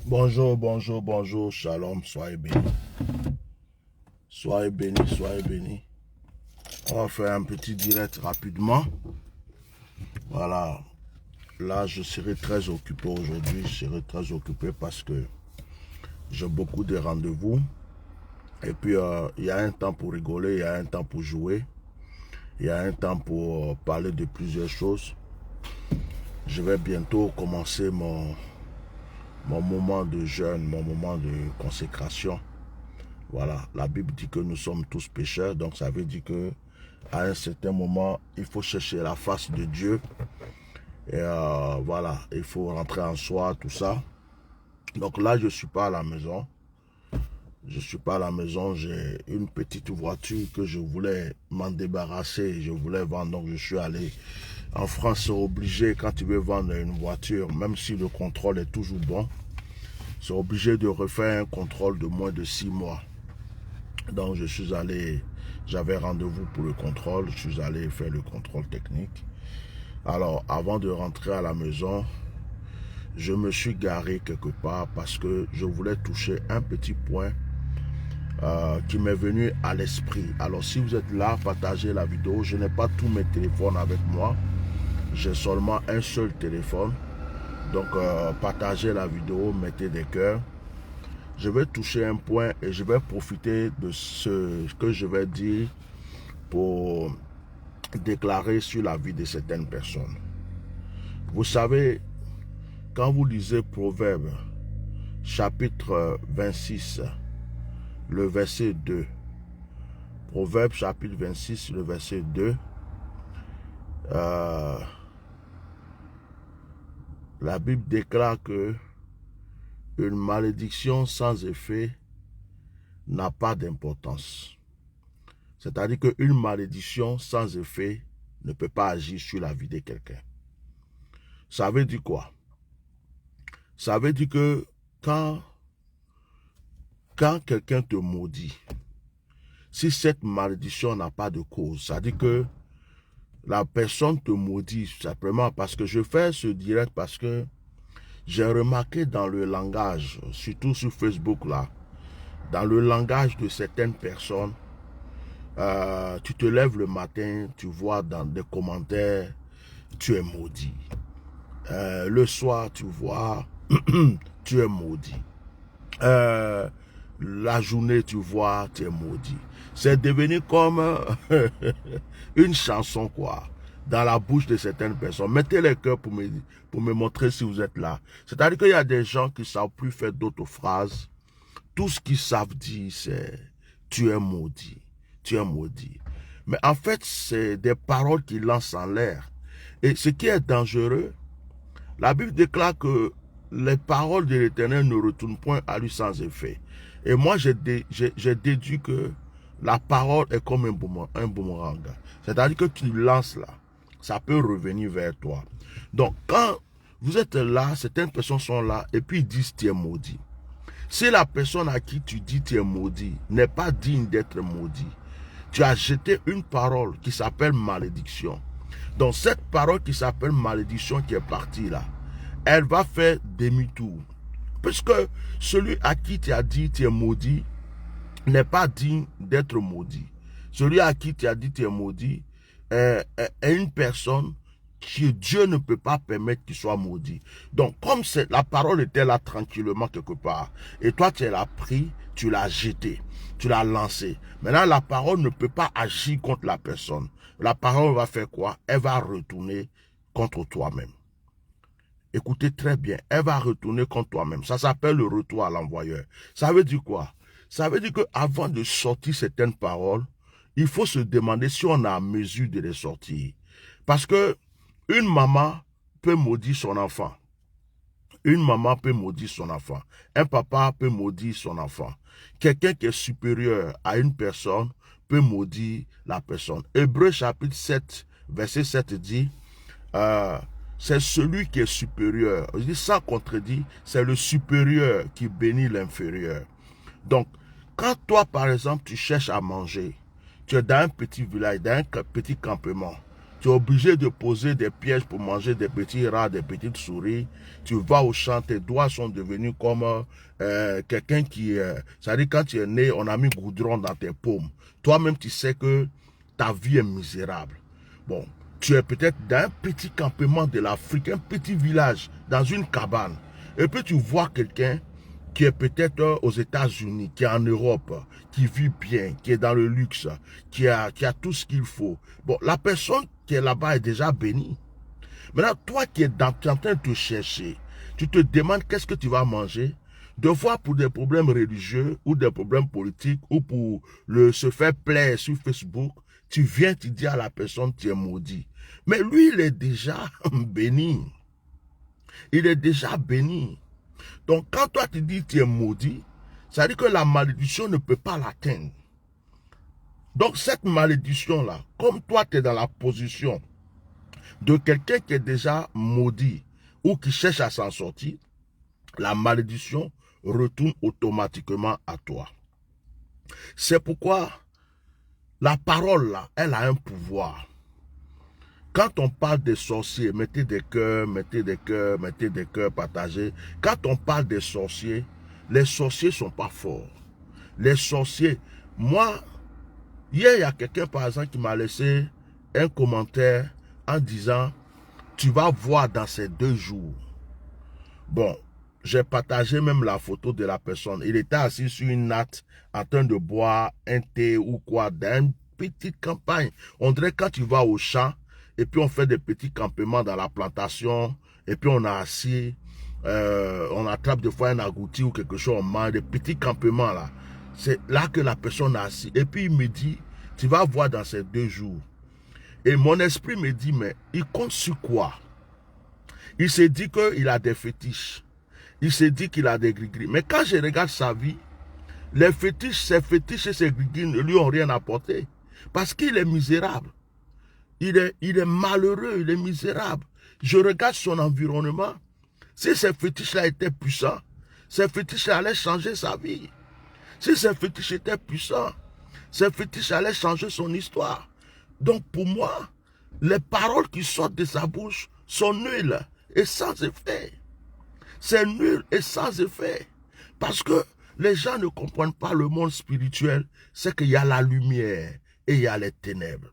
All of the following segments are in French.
Bonjour, bonjour, bonjour, shalom, soyez bénis. Soyez bénis, soyez bénis. On va faire un petit direct rapidement. Voilà. Là, je serai très occupé aujourd'hui. Je serai très occupé parce que j'ai beaucoup de rendez-vous. Et puis, il y a un temps pour rigoler, il y a un temps pour jouer. Il y a un temps pour parler de plusieurs choses. Je vais bientôt commencer mon moment de jeûne, mon moment de consécration. Voilà, la Bible dit que nous sommes tous pécheurs, donc ça veut dire que à un certain moment, il faut chercher la face de Dieu. Et voilà, il faut rentrer en soi, tout ça. Donc là, je ne suis pas à la maison. Je ne suis pas à la maison, j'ai une petite voiture que je voulais m'en débarrasser, je voulais vendre, donc je suis allé. En France, c'est obligé, quand tu veux vendre une voiture, même si le contrôle est toujours bon, c'est obligé de refaire un contrôle de moins de 6 mois. Donc je suis allé, j'avais rendez-vous pour le contrôle, je suis allé faire le contrôle technique. Alors avant de rentrer à la maison, je me suis garé quelque part parce que je voulais toucher un petit point qui m'est venu à l'esprit. Alors si vous êtes là, partagez la vidéo. Je n'ai pas tous mes téléphones avec moi, j'ai seulement un seul téléphone. Donc partagez la vidéo, mettez des cœurs. Je vais toucher un point et je vais profiter de ce que je vais dire pour déclarer sur la vie de certaines personnes. Vous savez, quand vous lisez Proverbe, chapitre 26, le verset 2, Proverbe, chapitre 26, le verset 2, la Bible déclare que une malédiction sans effet n'a pas d'importance. C'est-à-dire qu'une malédiction sans effet ne peut pas agir sur la vie de quelqu'un. Ça veut dire quoi? Ça veut dire que quand quelqu'un te maudit, si cette malédiction n'a pas de cause, ça veut dire que la personne te maudit simplement parce que je fais ce direct parce que j'ai remarqué dans le langage, surtout sur Facebook là, dans le langage de certaines personnes, tu te lèves le matin, tu vois dans des commentaires, tu es maudit. Le soir, tu vois, tu es maudit. La journée, tu vois, tu es maudit. C'est devenu comme une chanson, quoi, dans la bouche de certaines personnes. Mettez les cœurs pour me montrer si vous êtes là. C'est-à-dire qu'il y a des gens qui ne savent plus faire d'autres phrases. Tout ce qu'ils savent dire, c'est « tu es maudit, tu es maudit ». Mais en fait, c'est des paroles qui lancent en l'air. Et ce qui est dangereux, la Bible déclare que les paroles de l'Éternel ne retournent point à lui sans effet. Et moi, j'ai déduit que la parole est comme un boomerang. C'est-à-dire que tu lances là, ça peut revenir vers toi. Donc, quand vous êtes là, certaines personnes sont là, et puis ils disent tu es maudit. Si la personne à qui tu dis tu es maudit n'est pas digne d'être maudit, tu as jeté une parole qui s'appelle malédiction. Donc cette parole qui s'appelle malédiction qui est partie là, elle va faire demi-tour. Puisque celui à qui tu as dit tu es maudit n'est pas digne d'être maudit. Celui à qui tu as dit tu es maudit est une personne que Dieu ne peut pas permettre qu'il soit maudit. Donc comme la parole était là tranquillement quelque part, et toi tu l'as pris, tu l'as jeté, tu l'as lancé. Maintenant la parole ne peut pas agir contre la personne. La parole va faire quoi? Elle va retourner contre toi-même. Écoutez très bien, elle va retourner contre toi-même. Ça s'appelle le retour à l'envoyeur. Ça veut dire quoi? Ça veut dire qu'avant de sortir certaines paroles, il faut se demander si on a à mesure de les sortir. Parce que une maman peut maudire son enfant. Une maman peut maudire son enfant. Un papa peut maudire son enfant. Quelqu'un qui est supérieur à une personne peut maudire la personne. Hébreux chapitre 7, verset 7 dit, c'est celui qui est supérieur. Je dis sans contredit, c'est le supérieur qui bénit l'inférieur. Donc, quand toi, par exemple, tu cherches à manger, tu es dans un petit village, dans un petit campement, Tu es obligé de poser des pièges pour manger des petits rats, des petites souris. Tu vas au champ, tes doigts sont devenus comme quelqu'un qui... c'est-à-dire quand tu es né, on a mis goudron dans tes paumes. Toi-même, tu sais que ta vie est misérable. Bon, tu es peut-être dans un petit campement de l'Afrique, un petit village, dans une cabane. Et puis tu vois quelqu'un qui est peut-être aux États-Unis, qui est en Europe, qui vit bien, qui est dans le luxe, qui a tout ce qu'il faut. Bon, la personne qui est là-bas est déjà bénie. Maintenant, toi qui es en train de te chercher, tu te demandes qu'est-ce que tu vas manger. De fois pour des problèmes religieux ou des problèmes politiques ou pour se faire plaisir sur Facebook, tu viens, tu dis à la personne, tu es maudit. Mais lui, il est déjà béni. Il est déjà béni. Donc, quand toi tu dis que tu es maudit, ça veut dire que la malédiction ne peut pas l'atteindre. Donc, cette malédiction-là, comme toi tu es dans la position de quelqu'un qui est déjà maudit ou qui cherche à s'en sortir, la malédiction retourne automatiquement à toi. C'est pourquoi la parole, là, elle a un pouvoir. Quand on parle des sorciers, mettez des cœurs, mettez des cœurs, mettez des cœurs partagés. Quand on parle des sorciers, les sorciers ne sont pas forts. Les sorciers, moi, hier, il y a quelqu'un, par exemple, qui m'a laissé un commentaire en disant, tu vas voir dans ces 2 jours. Bon, j'ai partagé même la photo de la personne. Il était assis sur une natte en train de boire un thé ou quoi, dans une petite campagne. On dirait quand tu vas au champ, et puis on fait des petits campements dans la plantation, et puis on a assis, on attrape des fois un agouti ou quelque chose, on mange des petits campements là. C'est là que la personne a assis. Et puis il me dit, tu vas voir dans ces 2 jours. Et mon esprit me dit, mais il compte sur quoi? Il s'est dit qu'il a des fétiches. Il s'est dit qu'il a des gris-gris. Mais quand je regarde sa vie, les fétiches, ses fétiches et ses gris-gris ne lui ont rien apporté. Parce qu'il est misérable. Il est malheureux, il est misérable. Je regarde son environnement. Si ces fétiches-là étaient puissants, ces fétiches-là allaient changer sa vie. Si ces fétiches étaient puissants, ces fétiches allaient changer son histoire. Donc pour moi, les paroles qui sortent de sa bouche sont nulles et sans effet. C'est nul et sans effet. Parce que les gens ne comprennent pas le monde spirituel. C'est qu'il y a la lumière et il y a les ténèbres.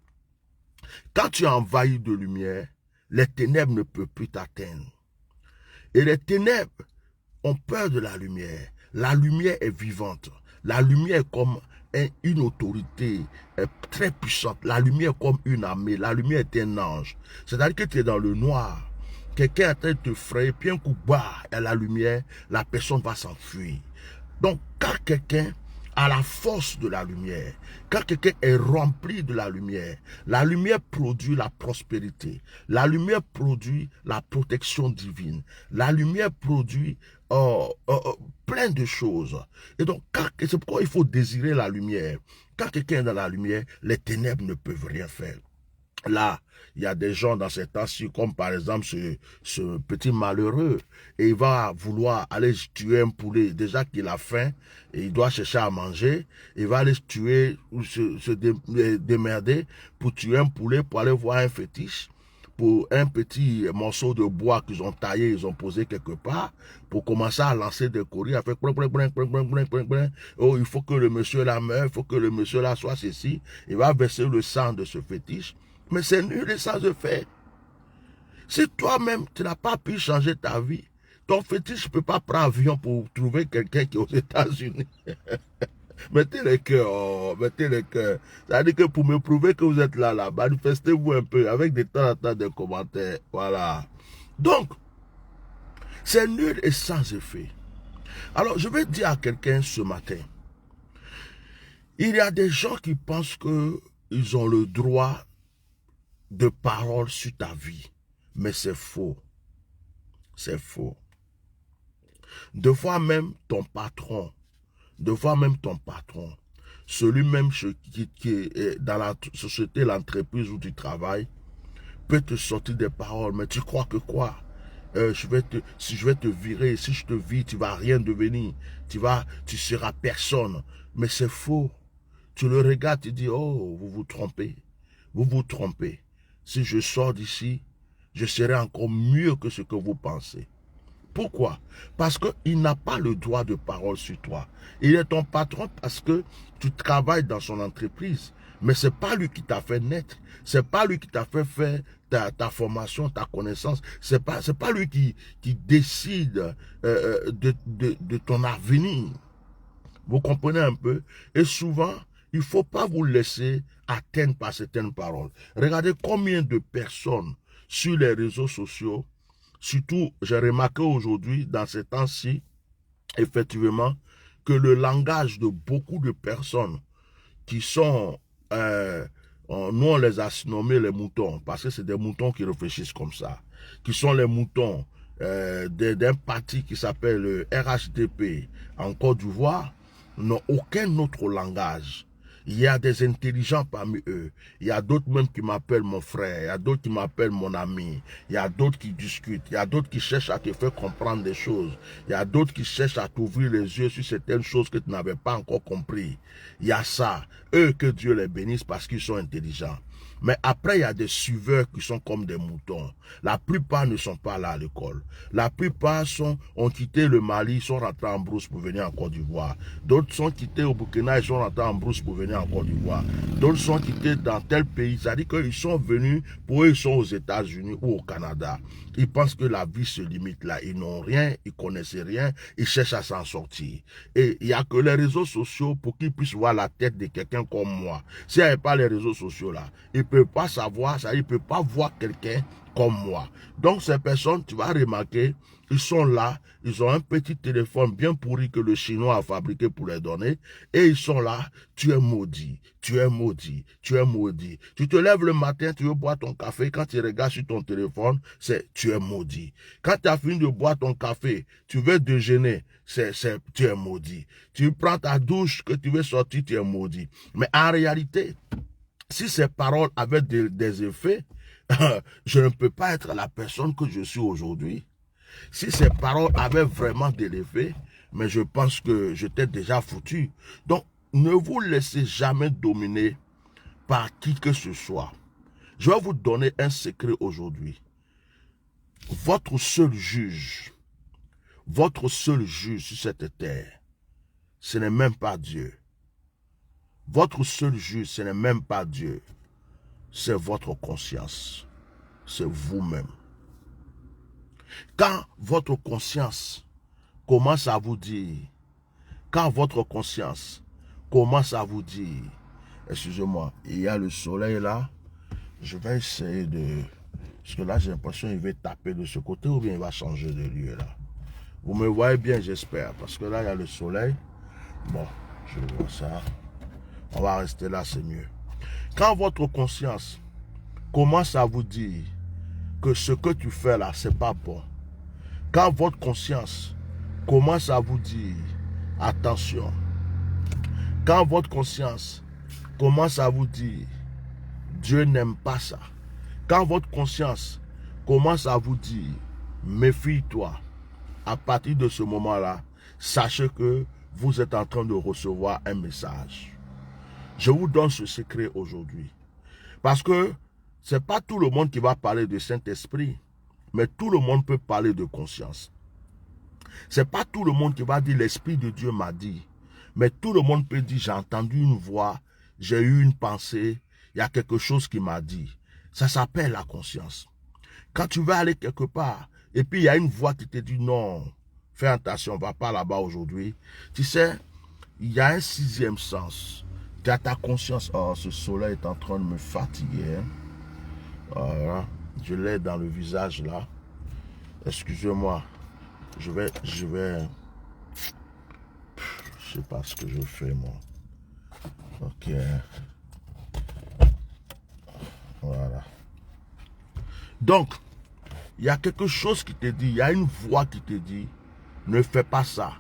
Quand tu es envahi de lumière, les ténèbres ne peuvent plus t'atteindre. Et les ténèbres ont peur de la lumière. La lumière est vivante. La lumière est comme une autorité très puissante. La lumière est comme une armée. La lumière est un ange. C'est-à-dire que tu es dans le noir. Quelqu'un est en train de te frayer, puis un coup bas à la lumière, la personne va s'enfuir. Donc, quand quelqu'un a la force de la lumière, quand quelqu'un est rempli de la lumière produit la prospérité, la lumière produit la protection divine, la lumière produit plein de choses. Et donc, c'est pourquoi il faut désirer la lumière. Quand quelqu'un est dans la lumière, les ténèbres ne peuvent rien faire. Là, il y a des gens dans ces temps-ci, comme par exemple ce petit malheureux, et il va vouloir aller tuer un poulet, déjà qu'il a faim, et il doit chercher à manger, il va aller tuer ou se démerder pour tuer un poulet, pour aller voir un fétiche, pour un petit morceau de bois qu'ils ont taillé, ils ont posé quelque part, pour commencer à lancer des courriers, avec oh, il faut que le monsieur là meure, il faut que le monsieur là soit ceci, il va verser le sang de ce fétiche. Mais c'est nul et sans effet. Si toi-même, tu n'as pas pu changer ta vie, ton fétiche ne peut pas prendre avion pour trouver quelqu'un qui est aux États-Unis. Mettez les cœurs, oh, mettez les cœurs. C'est-à-dire que pour me prouver que vous êtes là, manifestez-vous un peu avec des temps en temps de commentaires. Voilà. Donc, c'est nul et sans effet. Alors, je vais dire à quelqu'un ce matin, il y a des gens qui pensent qu'ils ont le droit de parole sur ta vie. Mais c'est faux. C'est faux. Deux fois même ton patron, celui même qui est dans la société, l'entreprise où tu travailles, peut te sortir des paroles. Mais tu crois que quoi? Si je vais te virer, si je te vire, tu vas rien devenir. Tu seras personne. Mais c'est faux. Tu le regardes, tu dis, oh, vous vous trompez. Vous vous trompez. si je sors d'ici, je serai encore mieux que ce que vous pensez. Pourquoi? Parce qu'il n'a pas le droit de parole sur toi. Il est ton patron parce que tu travailles dans son entreprise. Mais ce n'est pas lui qui t'a fait naître. Ce n'est pas lui qui t'a fait faire ta formation, ta connaissance. Ce n'est pas lui qui décide de ton avenir. Vous comprenez un peu? Et souvent, il ne faut pas vous laisser atteindre par certaines paroles. Regardez combien de personnes sur les réseaux sociaux, surtout, j'ai remarqué aujourd'hui, dans ces temps-ci, effectivement, que le langage de beaucoup de personnes qui sont, nous on les a nommés les moutons, parce que c'est des moutons qui réfléchissent comme ça, qui sont les moutons d'un parti qui s'appelle le RHDP en Côte d'Ivoire, n'ont aucun autre langage. Il y a des intelligents parmi eux. Il y a d'autres même qui m'appellent mon frère. Il y a d'autres qui m'appellent mon ami. Il y a d'autres qui discutent. Il y a d'autres qui cherchent à te faire comprendre des choses. Il y a d'autres qui cherchent à t'ouvrir les yeux sur certaines choses que tu n'avais pas encore compris. Il y a ça. Eux, que Dieu les bénisse parce qu'ils sont intelligents. Mais après, il y a des suiveurs qui sont comme des moutons. La plupart ne sont pas là à l'école. La plupart ont quitté le Mali, sont rentrés en brousse pour venir en Côte d'Ivoire. D'autres sont quittés au Burkina, ils sont rentrés en brousse pour venir en Côte d'Ivoire. D'autres sont quittés dans tel pays. C'est-à-dire qu'ils sont venus, pour eux, ils sont aux États-Unis ou au Canada. Ils pensent que la vie se limite là. Ils n'ont rien, ils connaissent rien, ils cherchent à s'en sortir. Et il n'y a que les réseaux sociaux pour qu'ils puissent voir la tête de quelqu'un comme moi. S'il n'y avait pas les réseaux sociaux là, ils ne peuvent pas savoir ça, ils ne peuvent pas voir quelqu'un comme moi. Donc ces personnes, tu vas remarquer, ils sont là, ils ont un petit téléphone bien pourri que le Chinois a fabriqué pour les donner, et ils sont là, tu es maudit, tu es maudit, tu es maudit. Tu te lèves le matin, tu veux boire ton café, quand tu regardes sur ton téléphone, c'est tu es maudit. Quand tu as fini de boire ton café, tu veux déjeuner, tu es maudit. Tu prends ta douche, que tu veux sortir, tu es maudit. Mais en réalité, si ces paroles avaient des effets, je ne peux pas être la personne que je suis aujourd'hui. Si ces paroles avaient vraiment de l'effet, mais je pense que j'étais déjà foutu. Donc, ne vous laissez jamais dominer par qui que ce soit. Je vais vous donner un secret aujourd'hui. Votre seul juge sur cette terre, ce n'est même pas Dieu. Votre seul juge, ce n'est même pas Dieu. C'est votre conscience. C'est vous-même. Quand votre conscience commence à vous dire, excusez-moi, il y a le soleil là, je vais essayer de, parce que là j'ai l'impression qu'il va taper de ce côté ou bien il va changer de lieu là. Vous me voyez bien, j'espère, parce que là il y a le soleil. Bon, je vois ça. On va rester là, c'est mieux. Quand votre conscience commence à vous dire que ce que tu fais là, c'est pas bon. Quand votre conscience commence à vous dire, attention. Quand votre conscience commence à vous dire, Dieu n'aime pas ça. Quand votre conscience commence à vous dire, méfie-toi. À partir de ce moment-là, sachez que vous êtes en train de recevoir un message. Je vous donne ce secret aujourd'hui. Parce que ce n'est pas tout le monde qui va parler de Saint-Esprit, mais tout le monde peut parler de conscience. Ce n'est pas tout le monde qui va dire l'Esprit de Dieu m'a dit, mais tout le monde peut dire j'ai entendu une voix, j'ai eu une pensée, il y a quelque chose qui m'a dit. Ça s'appelle la conscience. Quand tu vas aller quelque part, et puis il y a une voix qui te dit non, fais attention, on ne va pas là-bas aujourd'hui. Tu sais, il y a un sixième sens. Tu as ta conscience. Oh, ce soleil est en train de me fatiguer. Hein? Voilà. Je l'ai dans le visage là. Excusez-moi. Je sais pas ce que je fais moi. Ok. Voilà. Donc, il y a quelque chose qui te dit, il y a une voix qui te dit, ne fais pas ça.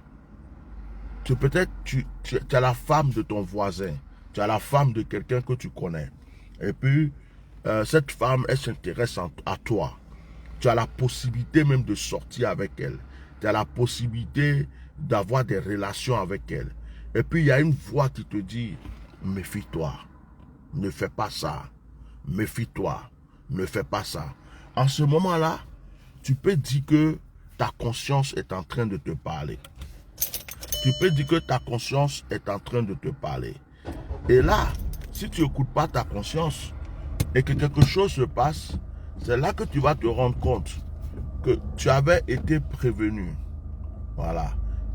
Peut-être tu as la femme de ton voisin, tu as la femme de quelqu'un que tu connais. Et puis, cette femme, elle s'intéresse à toi. Tu as la possibilité même de sortir avec elle. Tu as la possibilité d'avoir des relations avec elle. Et puis, il y a une voix qui te dit, méfie-toi. Ne fais pas ça. Méfie-toi. Ne fais pas ça. En ce moment-là, tu peux dire que ta conscience est en train de te parler. Tu peux dire que ta conscience est en train de te parler. Et là, si tu n'écoutes pas ta conscience et que quelque chose se passe, c'est là que tu vas te rendre compte que tu avais été prévenu. Voilà.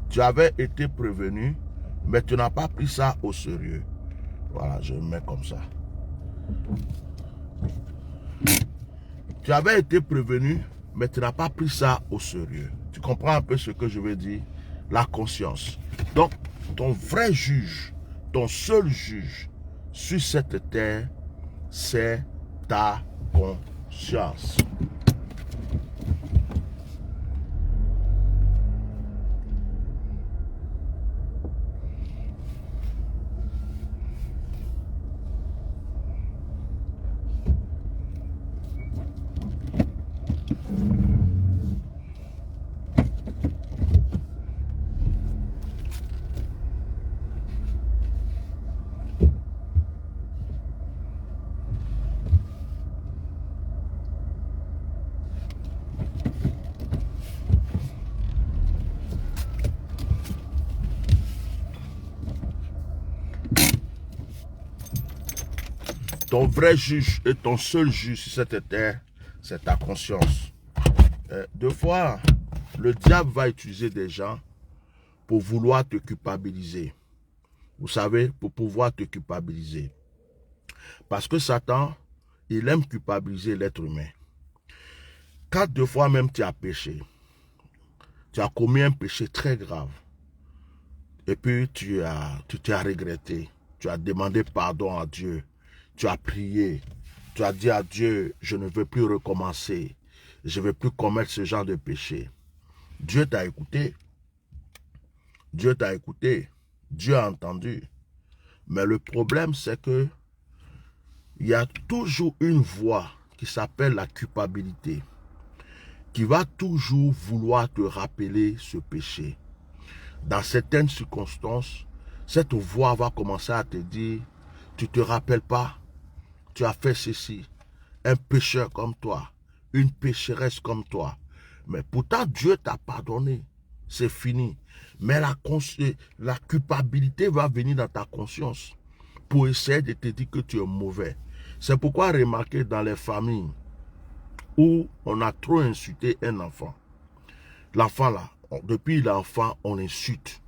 Tu avais été prévenu, mais tu n'as pas pris ça au sérieux. Voilà, je le mets comme ça. Tu avais été prévenu, mais tu n'as pas pris ça au sérieux. Tu comprends un peu ce que je veux dire? La conscience. Donc, ton vrai juge, ton seul juge sur cette terre, c'est ta conscience. Ton vrai juge et ton seul juge sur cette terre, c'est ta conscience. Deux fois, le diable va utiliser des gens pour vouloir te culpabiliser. Vous savez, pour pouvoir te culpabiliser. Parce que Satan, il aime culpabiliser l'être humain. Quand deux fois même tu as péché, tu as commis un péché très grave, et puis tu t'es regretté, tu as demandé pardon à Dieu, tu as prié, tu as dit à Dieu, je ne veux plus recommencer, je ne veux plus commettre ce genre de péché. Dieu t'a écouté, Dieu t'a écouté, Dieu a entendu. Mais le problème, c'est que il y a toujours une voix qui s'appelle la culpabilité, qui va toujours vouloir te rappeler ce péché. Dans certaines circonstances, cette voix va commencer à te dire, tu ne te rappelles pas, tu as fait ceci, un pécheur comme toi, une pécheresse comme toi. Mais pourtant, Dieu t'a pardonné, c'est fini. Mais la culpabilité va venir dans ta conscience pour essayer de te dire que tu es mauvais. C'est pourquoi remarquez dans les familles où on a trop insulté un enfant. L'enfant là, depuis l'enfant, on insulte,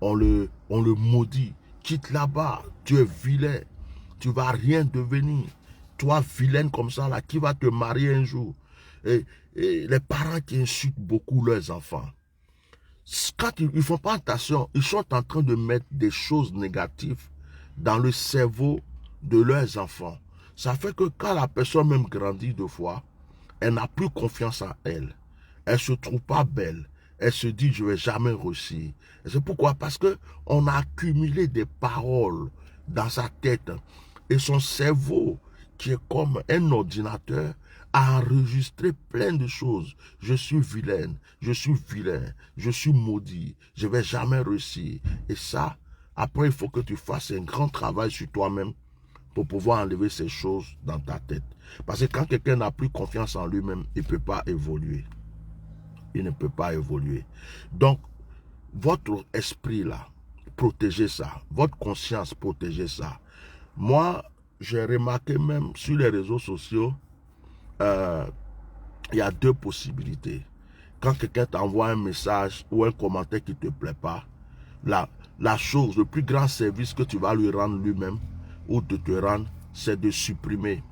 on le maudit. Quitte là-bas, tu es vilain, tu vas rien devenir. Toi, vilaine comme ça là, qui va te marier un jour? Et les parents qui insultent beaucoup leurs enfants, quand ils ne font pas attention, ils sont en train de mettre des choses négatives dans le cerveau de leurs enfants. Ça fait que quand la personne même grandit deux fois, elle n'a plus confiance en elle. Elle ne se trouve pas belle. Elle se dit, je ne vais jamais réussir. C'est pourquoi? Parce qu'on a accumulé des paroles dans sa tête. Et son cerveau, qui est comme un ordinateur, a enregistré plein de choses. Je suis vilaine, je suis vilain, je suis maudit, je ne vais jamais réussir. Et ça, après, il faut que tu fasses un grand travail sur toi-même pour pouvoir enlever ces choses dans ta tête. Parce que quand quelqu'un n'a plus confiance en lui-même, il ne peut pas évoluer. Il ne peut pas évoluer. Donc, votre esprit là, protégez ça. Votre conscience, protégez ça. Moi, j'ai remarqué même sur les réseaux sociaux, il y a deux possibilités. Quand quelqu'un t'envoie un message ou un commentaire qui ne te plaît pas, la chose, le plus grand service que tu vas lui rendre lui-même ou de te rendre, c'est de supprimer.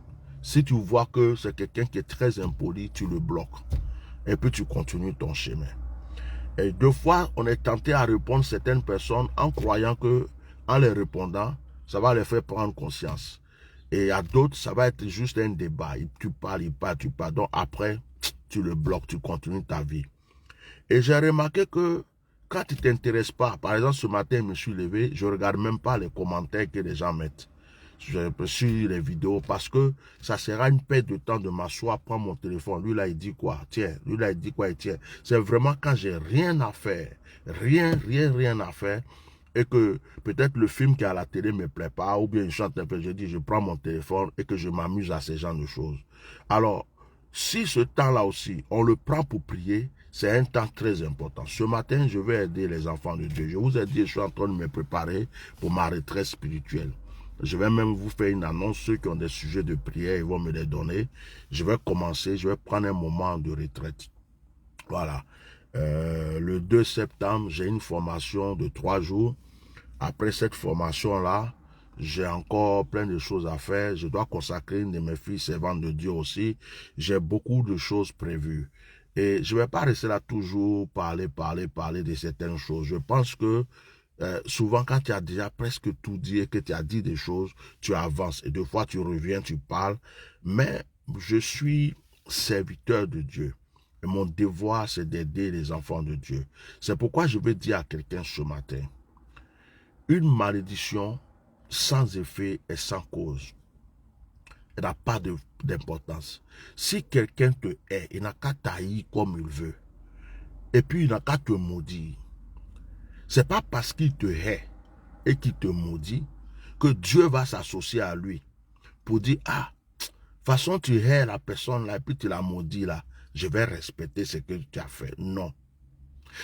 Si tu vois que c'est quelqu'un qui est très impoli, tu le bloques. Et puis tu continues ton chemin. Et deux fois, on est tenté à répondre à certaines personnes en croyant que, en les répondant, ça va les faire prendre conscience. Et à d'autres, ça va être juste un débat. Tu parles, il parle, tu parles. Donc après, tu le bloques, tu continues ta vie. Et j'ai remarqué que quand tu ne t'intéresses pas, par exemple, ce matin, je me suis levé, je ne regarde même pas les commentaires que les gens mettent sur les vidéos parce que ça sera une perte de temps de m'asseoir, prendre mon téléphone. Lui là, il dit quoi? Tiens, lui là, il dit quoi? Tiens. C'est vraiment quand j'ai rien à faire, rien à faire, et que peut-être le film qui est à la télé ne me plaît pas, ou bien je chante un peu, je dis, je prends mon téléphone et que je m'amuse à ces genres de choses. Alors, si ce temps-là aussi, on le prend pour prier, c'est un temps très important. Ce matin, je vais aider les enfants de Dieu. Je vous ai dit, je suis en train de me préparer pour ma retraite spirituelle. Je vais même vous faire une annonce. Ceux qui ont des sujets de prière, ils vont me les donner. Je vais commencer, je vais prendre un moment de retraite. Voilà. Le 2 septembre, j'ai une formation de 3 jours. Après cette formation-là, j'ai encore plein de choses à faire. Je dois consacrer une de mes filles servantes de Dieu aussi. J'ai beaucoup de choses prévues. Et je ne vais pas rester là toujours parler de certaines choses. Je pense que souvent quand tu as déjà presque tout dit et que tu as dit des choses, tu avances. Et deux fois tu reviens, tu parles. Mais je suis serviteur de Dieu. Et mon devoir, c'est d'aider les enfants de Dieu. C'est pourquoi je vais dire à quelqu'un ce matin, une malédiction sans effet et sans cause, elle n'a pas d'importance. Si quelqu'un te hait, il n'a qu'à t'haïr comme il veut. Et puis il n'a qu'à te maudire. C'est pas parce qu'il te hait et qu'il te maudit que Dieu va s'associer à lui pour dire, ah, de toute façon tu hais la personne là et puis tu la maudis là, je vais respecter ce que tu as fait. Non.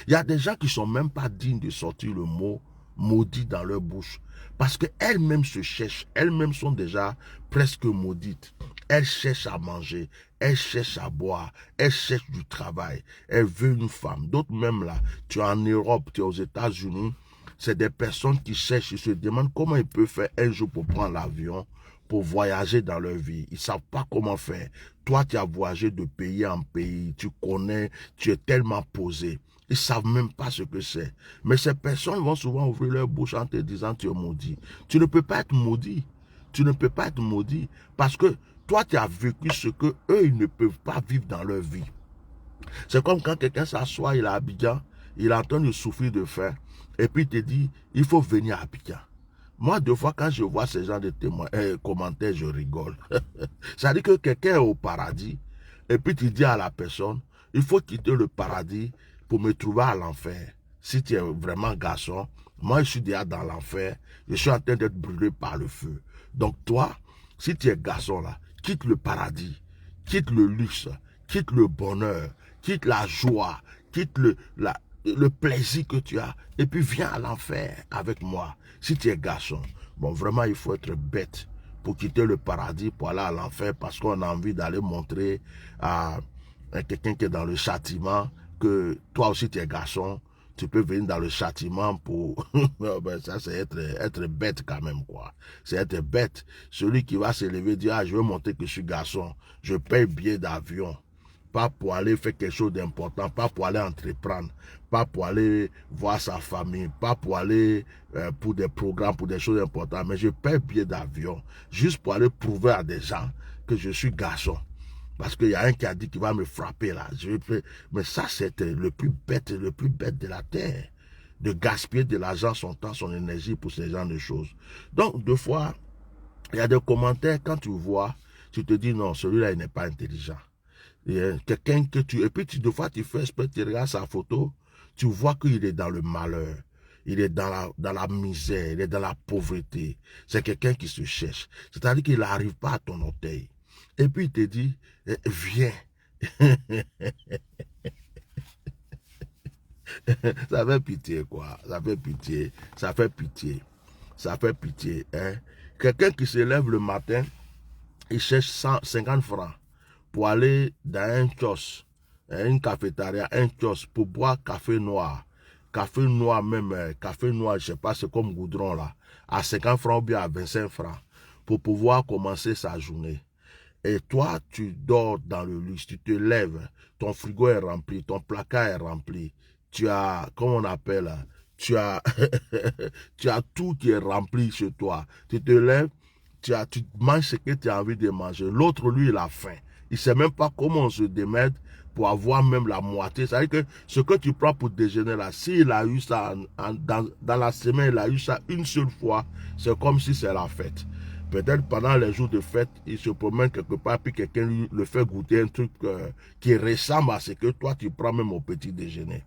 Il y a des gens qui ne sont même pas dignes de sortir le mot maudit dans leur bouche. Parce qu'elles-mêmes se cherchent, elles-mêmes sont déjà presque maudites. Elles cherchent à manger, elles cherchent à boire, elles cherchent du travail, elles veulent une femme. D'autres même là, tu es en Europe, tu es aux États-Unis, c'est des personnes qui cherchent, ils se demandent comment ils peuvent faire un jour pour prendre l'avion, pour voyager dans leur vie. Ils ne savent pas comment faire. Toi, tu as voyagé de pays en pays, tu connais, tu es tellement posé. Ils ne savent même pas ce que c'est. Mais ces personnes vont souvent ouvrir leur bouche en te disant tu es maudit. Tu ne peux pas être maudit. Tu ne peux pas être maudit parce que toi, tu as vécu ce que eux, ils ne peuvent pas vivre dans leur vie. C'est comme quand quelqu'un s'assoit, il est à Abidjan, il est en train de souffrir de faim, et puis il te dit, il faut venir à Abidjan. Moi, deux fois, quand je vois ces gens de commentaires, je rigole. Ça dit que quelqu'un est au paradis, et puis tu dis à la personne, il faut quitter le paradis pour me trouver à l'enfer. Si tu es vraiment garçon, moi je suis déjà dans l'enfer, je suis en train d'être brûlé par le feu. Donc toi, si tu es garçon là, quitte le paradis, quitte le luxe, quitte le bonheur, quitte la joie, quitte le plaisir que tu as, et puis viens à l'enfer avec moi, si tu es garçon. Bon, vraiment, il faut être bête pour quitter le paradis, pour aller à l'enfer, parce qu'on a envie d'aller montrer à quelqu'un qui est dans le châtiment, que toi aussi tu es garçon, tu peux venir dans le châtiment pour... ben ça, c'est être bête quand même, quoi. C'est être bête. Celui qui va se lever et dire, ah, je veux montrer que je suis garçon, je paye billet d'avion. Pas pour aller faire quelque chose d'important, pas pour aller entreprendre, pas pour aller voir sa famille, pas pour aller pour des programmes, pour des choses importantes, mais je paye billet d'avion juste pour aller prouver à des gens que je suis garçon. Parce qu'il y a un qui a dit qu'il va me frapper là. Mais ça, c'est le plus bête de la terre. De gaspiller de l'argent, son temps, son énergie pour ce genre de choses. Donc, deux fois, il y a des commentaires, quand tu vois, tu te dis non, celui-là, il n'est pas intelligent. Quelqu'un que tu... Et puis, deux fois, tu fais espèce, tu regardes sa photo, tu vois qu'il est dans le malheur. Il est dans la misère, il est dans la pauvreté. C'est quelqu'un qui se cherche. C'est-à-dire qu'il n'arrive pas à ton orteil. Et puis il te dit, viens. Ça fait pitié, quoi. Ça fait pitié. Ça fait pitié. Ça fait pitié. Hein? Quelqu'un qui se lève le matin, il cherche 150 francs pour aller dans un kiosque, une cafétéria, un kiosque, pour boire café noir. Café noir même, café noir, je ne sais pas, c'est comme goudron là, à 50 francs ou bien à 25 francs, pour pouvoir commencer sa journée. Et toi, tu dors dans le luxe, tu te lèves, ton frigo est rempli, ton placard est rempli, tu as, comment on appelle, tu as, tu as tout qui est rempli chez toi. Tu te lèves, tu manges ce que tu as envie de manger. L'autre, lui, il a faim. Il ne sait même pas comment on se démerde pour avoir même la moitié. C'est-à-dire que ce que tu prends pour déjeuner là, s'il a eu ça dans la semaine, il a eu ça une seule fois, c'est comme si c'est la fête. Peut-être pendant les jours de fête, il se promène quelque part, puis quelqu'un lui le fait goûter un truc qui ressemble à ce que toi tu prends même au petit déjeuner.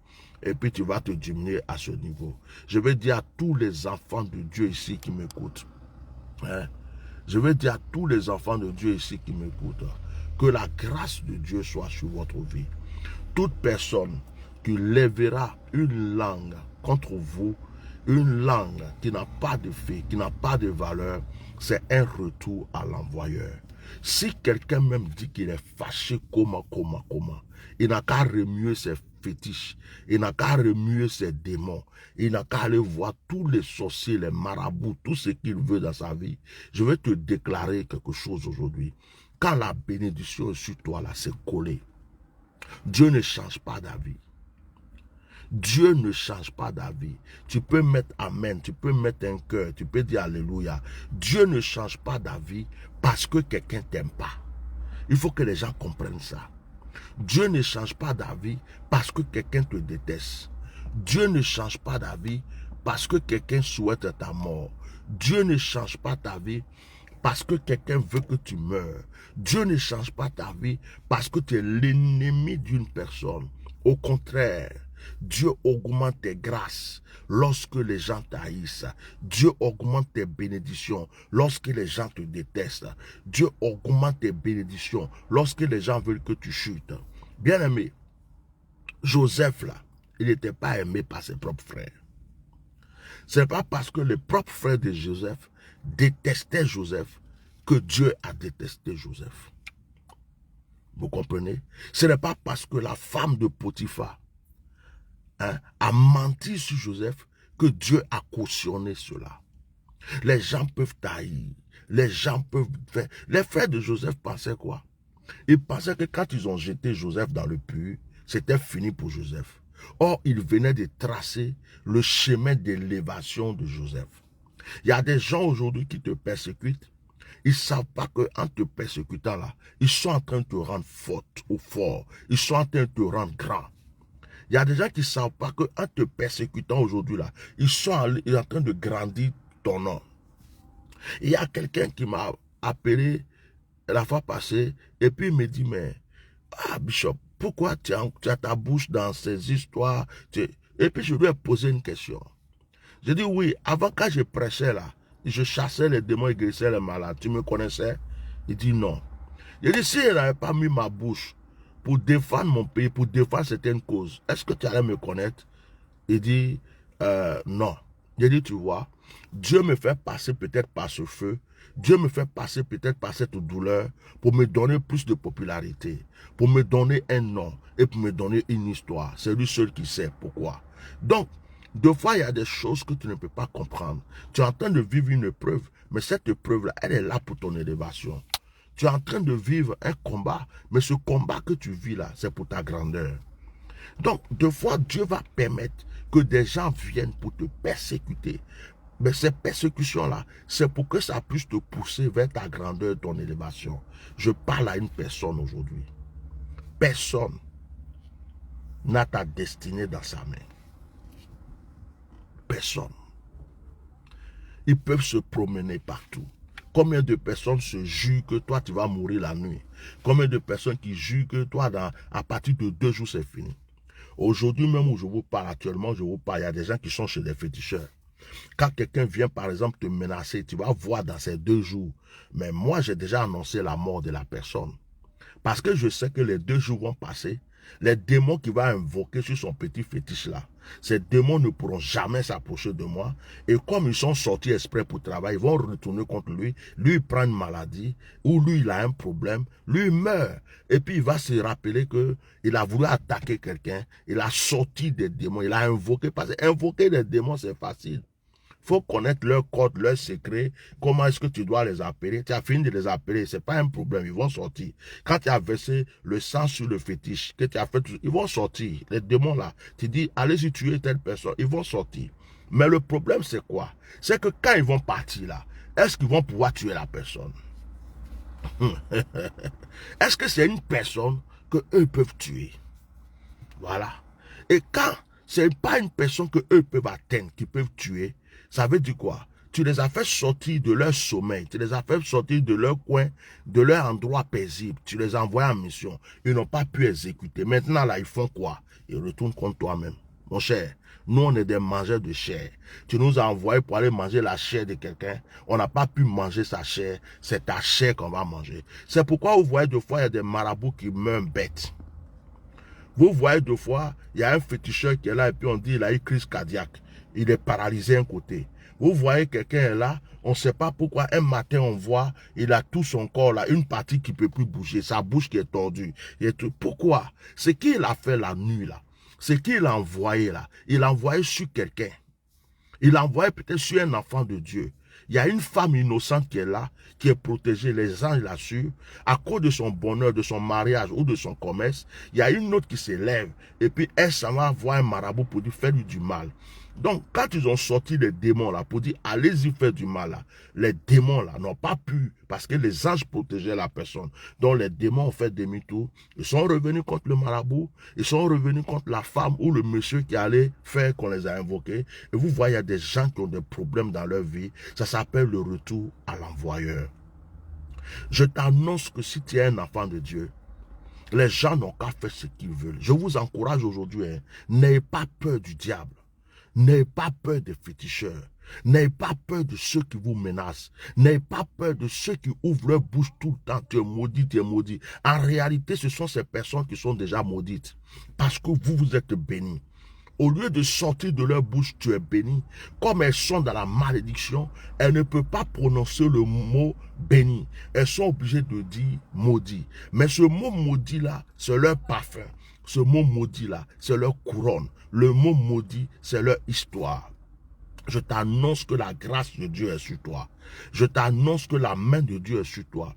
et puis tu vas te diminuer à ce niveau. Je vais dire à tous les enfants de Dieu ici qui m'écoutent, hein, je vais dire à tous les enfants de Dieu ici qui m'écoutent, que la grâce de Dieu soit sur votre vie. Toute personne qui lèvera une langue contre vous, une langue qui n'a pas de fait, qui n'a pas de valeur, c'est un retour à l'envoyeur. Si quelqu'un même dit qu'il est fâché, comment, il n'a qu'à remuer ses fétiches, il n'a qu'à remuer ses démons, il n'a qu'à aller voir tous les sorciers, les marabouts, tout ce qu'il veut dans sa vie. Je vais te déclarer quelque chose aujourd'hui. Quand la bénédiction est sur toi, là, c'est collé. Dieu ne change pas d'avis. Dieu ne change pas d'avis. Tu peux mettre amen, tu peux mettre un cœur, tu peux dire alléluia. Dieu ne change pas d'avis parce que quelqu'un t'aime pas. Il faut que les gens comprennent ça. Dieu ne change pas d'avis parce que quelqu'un te déteste. Dieu ne change pas d'avis parce que quelqu'un souhaite ta mort. Dieu ne change pas ta vie parce que quelqu'un veut que tu meurs. Dieu ne change pas ta vie parce que tu es l'ennemi d'une personne. Au contraire, Dieu augmente tes grâces lorsque les gens t'haïssent. Dieu augmente tes bénédictions lorsque les gens te détestent. Dieu augmente tes bénédictions lorsque les gens veulent que tu chutes. Bien aimé, Joseph là, il n'était pas aimé par ses propres frères. Ce n'est pas parce que les propres frères de Joseph détestaient Joseph que Dieu a détesté Joseph. Vous comprenez? Ce n'est pas parce que la femme de Potiphar a menti sur Joseph que Dieu a cautionné cela. Les gens peuvent tailler, les gens peuvent faire. Les frères de Joseph pensaient quoi? Ils pensaient que quand ils ont jeté Joseph dans le puits, c'était fini pour Joseph. Or, ils venaient de tracer le chemin d'élévation de Joseph. Il y a des gens aujourd'hui qui te persécutent. Ils ne savent pas qu'en te persécutant là, ils sont en train de te rendre forte ou fort. Ils sont en train de te rendre grand. Il y a des gens qui ne savent pas qu'en te persécutant aujourd'hui là, ils sont en train de grandir ton nom. Il y a quelqu'un qui m'a appelé la fois passée et puis il me dit, mais, Bishop, pourquoi tu as ta bouche dans ces histoires? Et puis je lui ai posé une question. Je dis, oui, avant quand je prêchais là, je chassais les démons et guérissais les malades. Tu me connaissais? Il dit non. Je dis, si je n'avais pas mis ma bouche pour défendre mon pays, pour défendre certaines causes, est-ce que tu allais me connaître? Il dit, non. Je dis, tu vois, Dieu me fait passer peut-être par ce feu, Dieu me fait passer peut-être par cette douleur pour me donner plus de popularité, pour me donner un nom et pour me donner une histoire. C'est lui seul qui sait pourquoi. Donc, deux fois, il y a des choses que tu ne peux pas comprendre. Tu es en train de vivre une épreuve, mais cette épreuve-là, elle est là pour ton élévation. Tu es en train de vivre un combat, mais ce combat que tu vis là, c'est pour ta grandeur. Donc, deux fois, Dieu va permettre que des gens viennent pour te persécuter. Mais ces persécutions-là, c'est pour que ça puisse te pousser vers ta grandeur, ton élévation. Je parle à une personne aujourd'hui. Personne n'a ta destinée dans sa main. Personne. Ils peuvent se promener partout. Combien de personnes se jurent que toi, tu vas mourir la nuit? Combien de personnes qui jurent que toi, à partir de 2 jours, c'est fini? Aujourd'hui même où je vous parle actuellement, il y a des gens qui sont chez les féticheurs. Quand quelqu'un vient par exemple te menacer, tu vas voir dans ces 2 jours. Mais moi, j'ai déjà annoncé la mort de la personne. Parce que je sais que les 2 jours vont passer. Les démons qu'il va invoquer sur son petit fétiche là, ces démons ne pourront jamais s'approcher de moi. Et comme ils sont sortis exprès pour travailler, ils vont retourner contre lui. Lui, il prend une maladie, ou lui, il a un problème. Lui, il meurt. Et puis, il va se rappeler qu'il a voulu attaquer quelqu'un. Il a sorti des démons. Il a invoqué. Parce que invoquer des démons, c'est facile. Il faut connaître leur code, leur secret. Comment est-ce que tu dois les appeler? Tu as fini de les appeler, ce n'est pas un problème, ils vont sortir. Quand tu as versé le sang sur le fétiche, que tu as fait, ils vont sortir. Les démons là, tu dis, allez-y tuer telle personne, ils vont sortir. Mais le problème c'est quoi? C'est que quand ils vont partir là, est-ce qu'ils vont pouvoir tuer la personne? Est-ce que c'est une personne qu'eux peuvent tuer? Voilà. Et quand ce n'est pas une personne qu'eux peuvent atteindre, qu'ils peuvent tuer, ça veut dire quoi? Tu les as fait sortir de leur sommeil, tu les as fait sortir de leur coin, de leur endroit paisible, tu les as envoyés en mission. Ils n'ont pas pu exécuter. Maintenant, là, ils font quoi? Ils retournent contre toi-même. Mon cher, nous on est des mangeurs de chair. Tu nous as envoyés pour aller manger la chair de quelqu'un. On n'a pas pu manger sa chair. C'est ta chair qu'on va manger. C'est pourquoi vous voyez deux fois, il y a des marabouts qui meurent bêtes. Vous voyez deux fois, il y a un féticheur qui est là et puis on dit il a eu crise cardiaque. Il est paralysé un côté. Vous voyez quelqu'un est là, on ne sait pas pourquoi. Un matin on voit, il a tout son corps là, une partie qui ne peut plus bouger, sa bouche qui est tordue. Pourquoi? Ce qu'il a fait la nuit là, ce qu'il a envoyé là, il a envoyé sur quelqu'un. Il a envoyé peut-être sur un enfant de Dieu. Il y a une femme innocente qui est là, qui est protégée, les anges l'assurent, à cause de son bonheur, de son mariage ou de son commerce. Il y a une autre qui s'élève, et puis elle s'en va voir un marabout pour lui faire du mal. Donc, quand ils ont sorti les démons là, pour dire allez-y faire du mal là, les démons là n'ont pas pu, parce que les anges protégeaient la personne. Donc, les démons ont fait demi-tour. Ils sont revenus contre le marabout, ils sont revenus contre la femme ou le monsieur qui allait faire qu'on les a invoqués. Et vous voyez, il y a des gens qui ont des problèmes dans leur vie. Ça s'appelle le retour à l'envoyeur. Je t'annonce que si tu es un enfant de Dieu, les gens n'ont qu'à faire ce qu'ils veulent. Je vous encourage aujourd'hui, hein, n'ayez pas peur du diable. N'ayez pas peur des féticheurs. N'ayez pas peur de ceux qui vous menacent. N'ayez pas peur de ceux qui ouvrent leur bouche tout le temps. Tu es maudit, tu es maudit. En réalité, ce sont ces personnes qui sont déjà maudites. Parce que vous, vous êtes bénis. Au lieu de sortir de leur bouche, tu es béni. Comme elles sont dans la malédiction, elles ne peuvent pas prononcer le mot béni. Elles sont obligées de dire maudit. Mais ce mot maudit-là, c'est leur parfum. Ce mot maudit-là, c'est leur couronne. Le mot maudit, c'est leur histoire. Je t'annonce que la grâce de Dieu est sur toi. Je t'annonce que la main de Dieu est sur toi.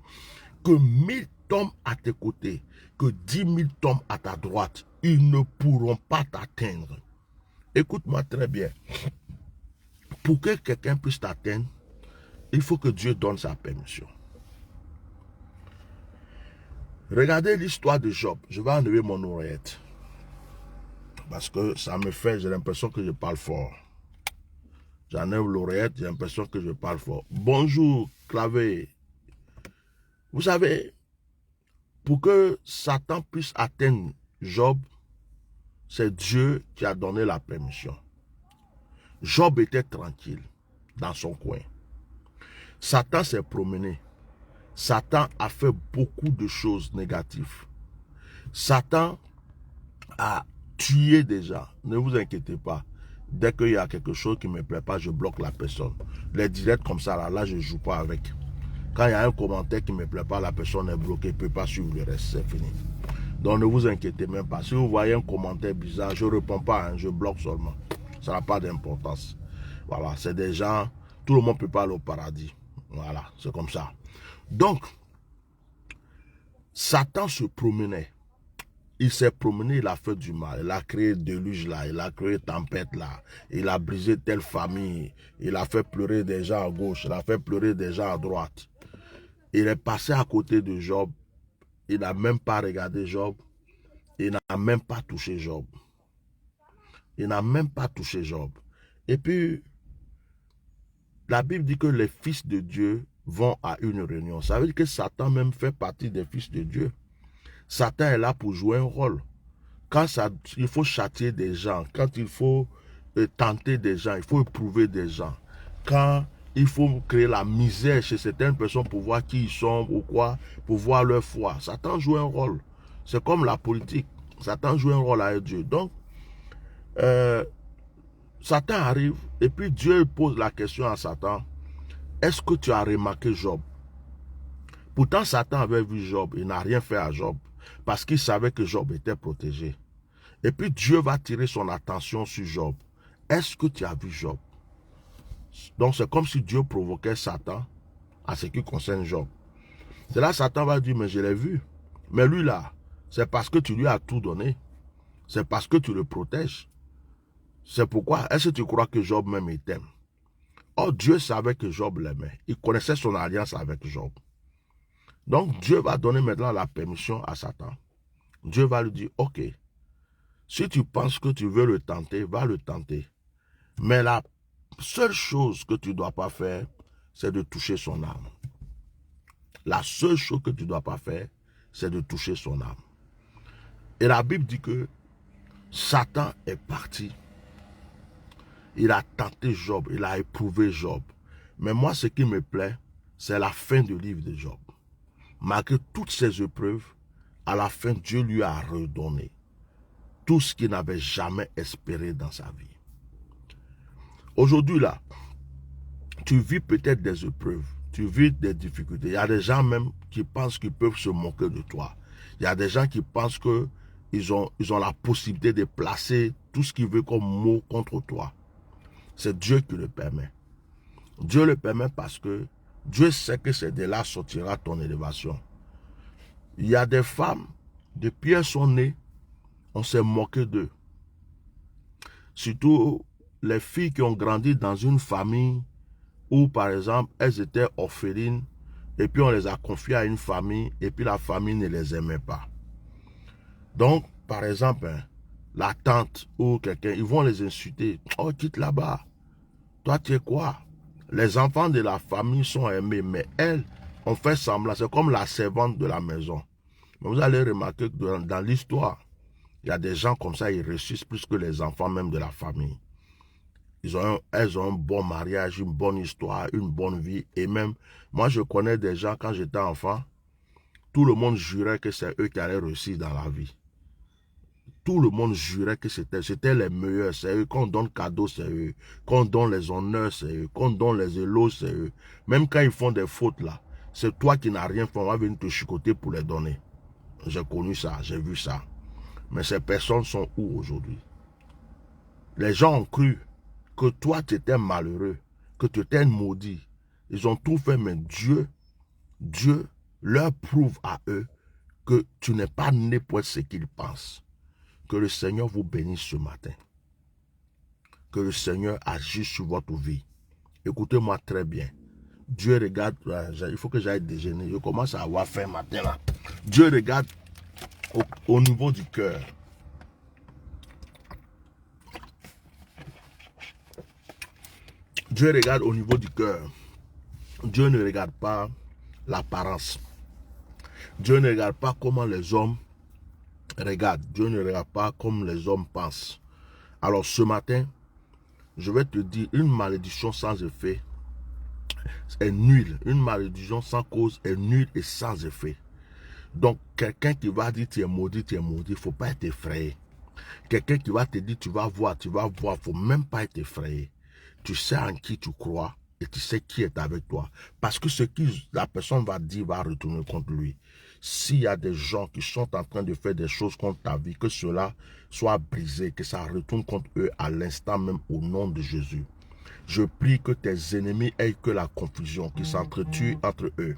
Que 1000 tombent à tes côtés, que 10 000 tombent à ta droite, ils ne pourront pas t'atteindre. Écoute-moi très bien. Pour que quelqu'un puisse t'atteindre, il faut que Dieu donne sa permission. Regardez l'histoire de Job. Je vais enlever mon oreillette. Parce que ça me fait, j'ai l'impression que je parle fort. J'enlève l'oreillette, j'ai l'impression que je parle fort. Bonjour, clavier. Vous savez, pour que Satan puisse atteindre Job, c'est Dieu qui a donné la permission. Job était tranquille dans son coin. Satan s'est promené. Satan a fait beaucoup de choses négatives. Satan a tué des gens. Ne vous inquiétez pas. Dès qu'il y a quelque chose qui ne me plaît pas, je bloque la personne. Les directs comme ça, là je ne joue pas avec. Quand il y a un commentaire qui ne me plaît pas, la personne est bloquée, elle ne peut pas suivre le reste, c'est fini. Donc ne vous inquiétez même pas. Si vous voyez un commentaire bizarre, je ne réponds pas, hein, je bloque seulement. Ça n'a pas d'importance. Voilà, c'est des gens, tout le monde ne peut pas aller au paradis. Voilà, c'est comme ça. Donc, Satan se promenait. Il s'est promené, il a fait du mal. Il a créé déluge là, il a créé tempête là. Il a brisé telle famille. Il a fait pleurer des gens à gauche, il a fait pleurer des gens à droite. Il est passé à côté de Job. Il n'a même pas regardé Job. Il n'a même pas touché Job. Il n'a même pas touché Job. Et puis, la Bible dit que les fils de Dieu vont à une réunion. Ça veut dire que Satan même fait partie des fils de Dieu. Satan est là pour jouer un rôle. Quand il faut châtier des gens, quand il faut tenter des gens, il faut éprouver des gens. Quand il faut créer la misère chez certaines personnes pour voir qui ils sont ou quoi, pour voir leur foi. Satan joue un rôle. C'est comme la politique. Satan joue un rôle avec Dieu. Donc, Satan arrive et puis Dieu pose la question à Satan. Est-ce que tu as remarqué Job? Pourtant, Satan avait vu Job. Il n'a rien fait à Job parce qu'il savait que Job était protégé. Et puis Dieu va tirer son attention sur Job. Est-ce que tu as vu Job? Donc c'est comme si Dieu provoquait Satan à ce qui concerne Job. C'est là Satan va dire, mais je l'ai vu. Mais lui là, c'est parce que tu lui as tout donné. C'est parce que tu le protèges. C'est pourquoi, est-ce que tu crois que Job même il t'aime? Or Dieu savait que Job l'aimait. Il connaissait son alliance avec Job. Donc Dieu va donner maintenant la permission à Satan. Dieu va lui dire, ok, si tu penses que tu veux le tenter, va le tenter. Mais la seule chose que tu ne dois pas faire, c'est de toucher son âme. La seule chose que tu ne dois pas faire, c'est de toucher son âme. Et la Bible dit que Satan est parti. Il a tenté Job, il a éprouvé Job. Mais moi, ce qui me plaît, c'est la fin du livre de Job. Malgré toutes ces épreuves, à la fin, Dieu lui a redonné tout ce qu'il n'avait jamais espéré dans sa vie. Aujourd'hui, là, tu vis peut-être des épreuves, tu vis des difficultés. Il y a des gens même qui pensent qu'ils peuvent se moquer de toi. Il y a des gens qui pensent qu'ils ont la possibilité de placer tout ce qu'ils veulent comme mot contre toi. C'est Dieu qui le permet. Dieu le permet parce que Dieu sait que c'est de là sortira ton élévation. Il y a des femmes, depuis elles sont nées, on s'est moqué d'eux. Surtout les filles qui ont grandi dans une famille où, par exemple, elles étaient orphelines et puis on les a confiées à une famille et puis la famille ne les aimait pas. Donc, par exemple, la tante ou quelqu'un, ils vont les insulter. Oh, quitte là-bas. Toi, tu es quoi? Les enfants de la famille sont aimés, mais elles ont fait semblant. C'est comme la servante de la maison. Mais vous allez remarquer que dans l'histoire, il y a des gens comme ça, ils réussissent plus que les enfants même de la famille. Elles ont un bon mariage, une bonne histoire, une bonne vie. Et même, moi je connais des gens, quand j'étais enfant, tout le monde jurait que c'est eux qui allaient réussir dans la vie. Tout le monde jurait que c'était les meilleurs, c'est eux. Qu'on donne cadeaux, c'est eux. Qu'on donne les honneurs, c'est eux. Qu'on donne les éloges, c'est eux. Même quand ils font des fautes là, c'est toi qui n'as rien fait, on va venir te chicoter pour les donner. J'ai connu ça, j'ai vu ça. Mais ces personnes sont où aujourd'hui? Les gens ont cru que toi tu étais malheureux, que tu étais maudit. Ils ont tout fait, mais Dieu leur prouve à eux que tu n'es pas né pour être ce qu'ils pensent. Que le Seigneur vous bénisse ce matin. Que le Seigneur agisse sur votre vie. Écoutez-moi très bien. Dieu regarde, il faut que j'aille déjeuner. Je commence à avoir faim matin là. Dieu regarde au niveau du cœur. Dieu regarde au niveau du cœur. Dieu ne regarde pas l'apparence. Dieu ne regarde pas comment les hommes regardent. Dieu ne regarde pas comme les hommes pensent. Alors ce matin, je vais te dire, une malédiction sans effet est nulle. Une malédiction sans cause est nulle et sans effet. Donc quelqu'un qui va dire tu es maudit, il ne faut pas être effrayé. Quelqu'un qui va te dire tu vas voir, il ne faut même pas être effrayé. Tu sais en qui tu crois et tu sais qui est avec toi. Parce que ce que la personne va dire va retourner contre lui. S'il y a des gens qui sont en train de faire des choses contre ta vie, que cela soit brisé, que ça retourne contre eux à l'instant même au nom de Jésus. Je prie que tes ennemis aient que la confusion, qu'ils s'entretuent entre eux.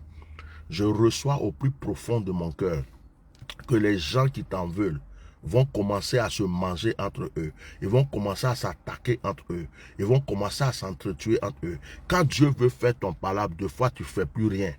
Je reçois au plus profond de mon cœur que les gens qui t'en veulent vont commencer à se manger entre eux. Ils vont commencer à s'attaquer entre eux. Ils vont commencer à s'entretuer entre eux. Quand Dieu veut faire ton palabre, deux fois, tu ne fais plus rien.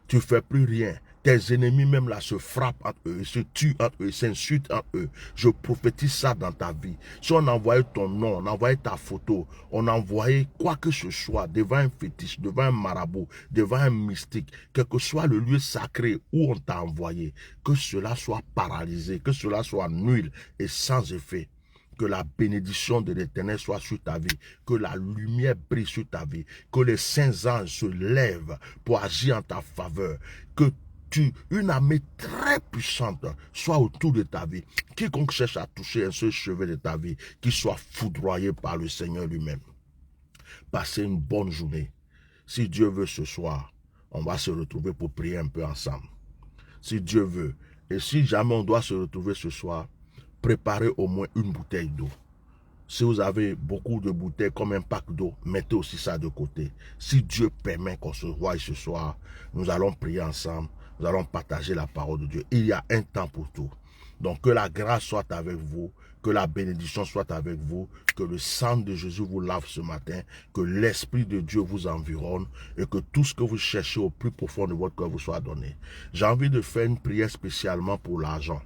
Tu ne fais plus rien. Tes ennemis même là se frappent entre eux, se tuent entre eux, s'insultent entre eux. Je prophétise ça dans ta vie. Si on envoyait ton nom, on envoyait ta photo, on envoyait quoi que ce soit devant un fétiche, devant un marabout, devant un mystique, quel que soit le lieu sacré où on t'a envoyé, que cela soit paralysé, que cela soit nul et sans effet. Que la bénédiction de l'Éternel soit sur ta vie, que la lumière brille sur ta vie, que les saints anges se lèvent pour agir en ta faveur, que une armée très puissante soit autour de ta vie. Quiconque cherche à toucher un seul cheveu de ta vie, qu'il soit foudroyé par le Seigneur lui-même. Passez une bonne journée. Si Dieu veut ce soir, on va se retrouver pour prier un peu ensemble. Si Dieu veut. Et si jamais on doit se retrouver ce soir, préparez au moins une bouteille d'eau. Si vous avez beaucoup de bouteilles comme un pack d'eau, mettez aussi ça de côté. Si Dieu permet qu'on se voie ce soir, nous allons prier ensemble. Nous allons partager la parole de Dieu. Il y a un temps pour tout. Donc que la grâce soit avec vous, que la bénédiction soit avec vous, que le sang de Jésus vous lave ce matin, que l'Esprit de Dieu vous environne et que tout ce que vous cherchez au plus profond de votre cœur vous soit donné. J'ai envie de faire une prière spécialement pour l'argent.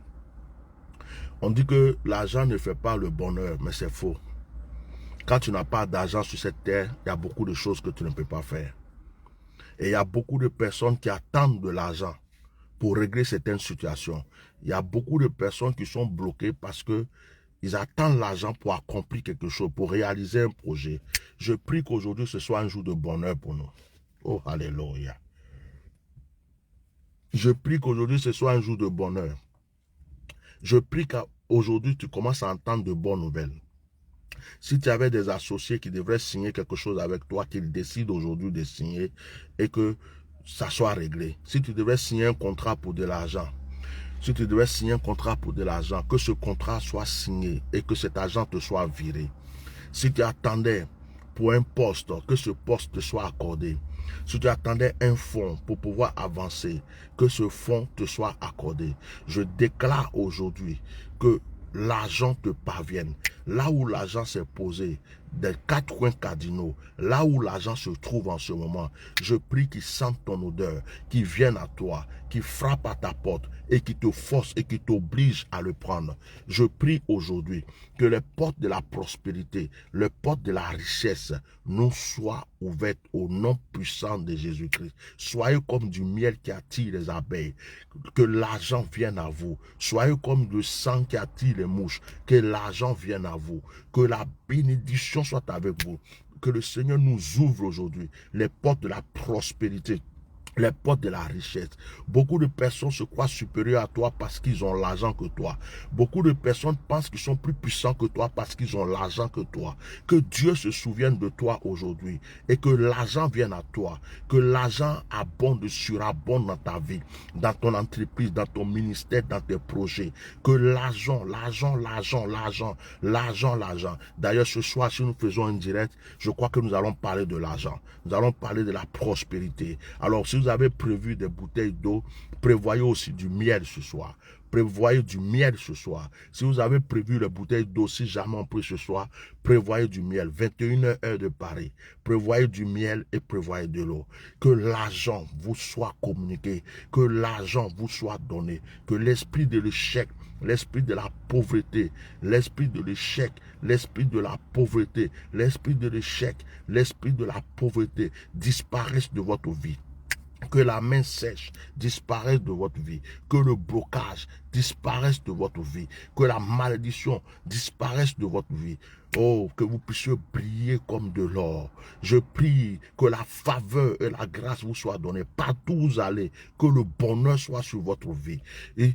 On dit que l'argent ne fait pas le bonheur, mais c'est faux. Quand tu n'as pas d'argent sur cette terre, il y a beaucoup de choses que tu ne peux pas faire. Et il y a beaucoup de personnes qui attendent de l'argent pour régler certaines situations. Il y a beaucoup de personnes qui sont bloquées parce que ils attendent l'argent pour accomplir quelque chose, pour réaliser un projet. Je prie qu'aujourd'hui, ce soit un jour de bonheur pour nous. Oh, alléluia. Je prie qu'aujourd'hui, ce soit un jour de bonheur. Je prie qu'aujourd'hui, tu commences à entendre de bonnes nouvelles. Si tu avais des associés qui devraient signer quelque chose avec toi, qu'ils décident aujourd'hui de signer et que ça soit réglé. Si tu devrais signer un contrat pour de l'argent, si tu devais signer un contrat pour de l'argent, que ce contrat soit signé et que cet argent te soit viré. Si tu attendais pour un poste, que ce poste te soit accordé. Si tu attendais un fonds pour pouvoir avancer, que ce fonds te soit accordé. Je déclare aujourd'hui que l'argent te parvienne. Là où l'argent s'est posé, des 4 coins cardinaux, là où l'argent se trouve en ce moment, je prie qu'il sente ton odeur, qu'il vienne à toi, qu'il frappe à ta porte et qu'il te force et qu'il t'oblige à le prendre. Je prie aujourd'hui que les portes de la prospérité, les portes de la richesse nous soient ouvertes au nom puissant de Jésus-Christ. Soyez comme du miel qui attire les abeilles, que l'argent vienne à vous. Soyez comme le sang qui attire les mouches, que l'argent vienne à vous, que la bénédiction soit avec vous, que le Seigneur nous ouvre aujourd'hui les portes de la prospérité, les portes de la richesse. Beaucoup de personnes se croient supérieures à toi parce qu'ils ont l'argent que toi. Beaucoup de personnes pensent qu'ils sont plus puissants que toi parce qu'ils ont l'argent que toi. Que Dieu se souvienne de toi aujourd'hui et que l'argent vienne à toi. Que l'argent abonde, surabonde dans ta vie, dans ton entreprise, dans ton ministère, dans tes projets. Que l'argent. D'ailleurs, ce soir, si nous faisons un direct, je crois que nous allons parler de l'argent. Nous allons parler de la prospérité. Alors, si vous avez prévu des bouteilles d'eau, prévoyez aussi du miel ce soir. Prévoyez du miel ce soir. Si vous avez prévu les bouteilles d'eau, si jamais on prie ce soir, prévoyez du miel. 21 heures de Paris. Prévoyez du miel et prévoyez de l'eau. Que l'argent vous soit communiqué. Que l'argent vous soit donné. Que l'esprit de l'échec, l'esprit de la pauvreté, l'esprit de l'échec, l'esprit de la pauvreté, l'esprit de l'échec, l'esprit de la pauvreté disparaisse de votre vie. Que la main sèche disparaisse de votre vie. Que le blocage disparaisse de votre vie. Que la malédiction disparaisse de votre vie. Oh, que vous puissiez briller comme de l'or. Je prie que la faveur et la grâce vous soient données partout où vous allez. Que le bonheur soit sur votre vie. Et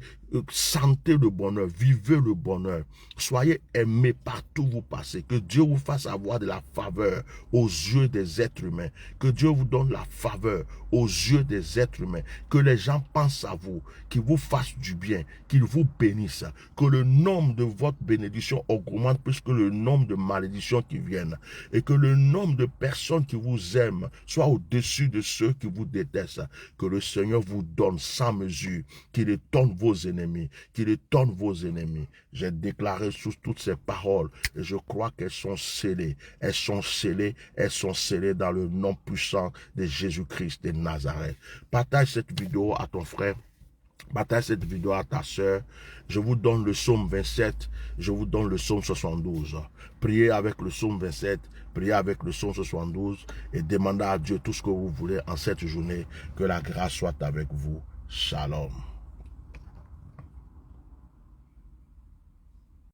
sentez le bonheur, vivez le bonheur. Soyez aimés partout où vous passez. Que Dieu vous fasse avoir de la faveur aux yeux des êtres humains. Que Dieu vous donne la faveur aux yeux des êtres humains. Que les gens pensent à vous, qu'ils vous fassent du bien, qu'ils vous bénissent. Que le nombre de votre bénédiction augmente plus que le nombre de malédictions qui viennent. Et que le nombre de personnes qui vous aiment soit au-dessus de ceux qui vous détestent. Que le Seigneur vous donne sans mesure, qu'il étonne vos ennemis, qu'il étonne vos ennemis. J'ai déclaré sous toutes ces paroles et je crois qu'elles sont scellées. Elles sont scellées, elles sont scellées dans le nom puissant de Jésus-Christ de Nazareth. Partage cette vidéo à ton frère. Partage cette vidéo à ta soeur. Je vous donne le psaume 27. Je vous donne le psaume 72. Priez avec le psaume 27. Priez avec le psaume 72. Et demandez à Dieu tout ce que vous voulez en cette journée. Que la grâce soit avec vous. Shalom.